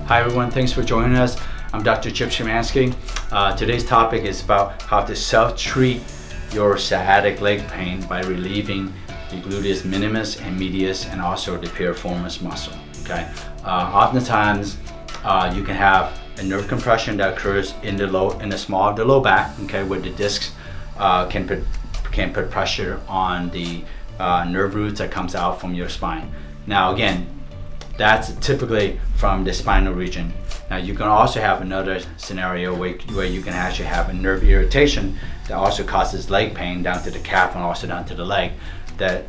Hi everyone, thanks for joining us. I'm Dr. Chip Szymanski. Today's topic is about how to self-treat your sciatic leg pain by relieving the gluteus minimus and medius and also the piriformis muscle. Okay. Oftentimes you can have a nerve compression that occurs in the small of the low back. Okay, where the discs can put pressure on the nerve roots that comes out from your spine. Now again, that's typically from the spinal region. Now you can also have another scenario where you can actually have a nerve irritation that also causes leg pain down to the calf and also down to the leg that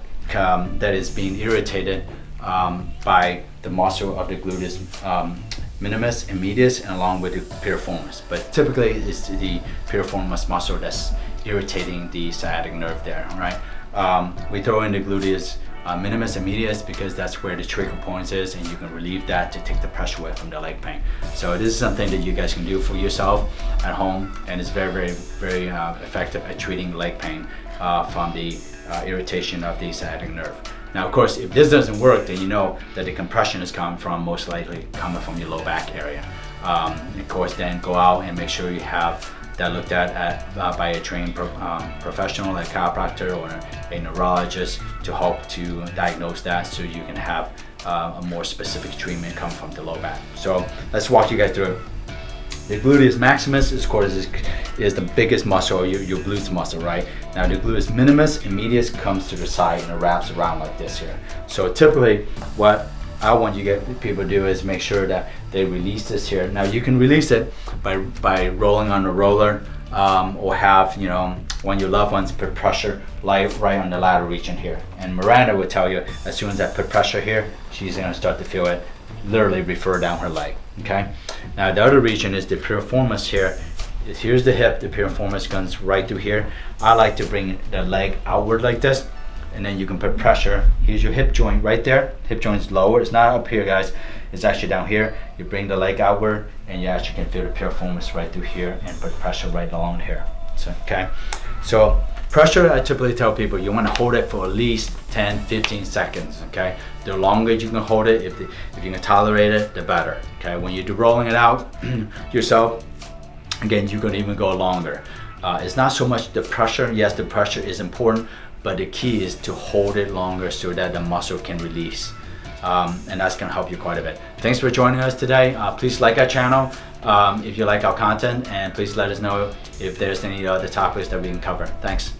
is being irritated by the muscle of the gluteus minimus and medius and along with the piriformis. But typically it's the piriformis muscle that's irritating the sciatic nerve there, right? We throw in the gluteus minimus and medius because that's where the trigger point is, and you can relieve that to take the pressure away from the leg pain. So this is something that you guys can do for yourself at home, and it's very effective at treating leg pain from the irritation of the sciatic nerve. Now of course, if this doesn't work, then you know that the compression is most likely coming from your low back area. Of course, then go out and make sure you have that looked at by a trained professional like a chiropractor or a neurologist to help to diagnose that, so you can have a more specific treatment come from the low back. So let's walk you guys through it. The gluteus maximus is, of course, is the biggest muscle, your glutes muscle, right? Now the gluteus minimus and medius comes to the side and it wraps around like this here. So typically what I want you people to do is make sure that they release this here. Now you can release it by rolling on the roller or have one of your loved ones put pressure right on the lateral region here. And Miranda would tell you as soon as I put pressure here, she's going to start to feel it literally refer down her leg. Okay. Now the other region is the piriformis here. Here's the hip. The piriformis comes right through here. I like to bring the leg outward like this, and then you can put pressure. Here's your hip joint right there. Hip joint's lower. It's not up here, guys. It's actually down here. You bring the leg outward and you actually can feel the piriformis right through here and put pressure right along here. So, okay. So pressure, I typically tell people you want to hold it for at least 10-15 seconds. Okay. The longer you can hold it, if you can tolerate it, the better. Okay. When you're rolling it out yourself, again, you can even go longer. It's not so much the pressure. Yes, the pressure is important, but the key is to hold it longer so that the muscle can release. And that's going to help you quite a bit. Thanks for joining us today. Please like our channel if you like our content, and please let us know if there's any other topics that we can cover. Thanks.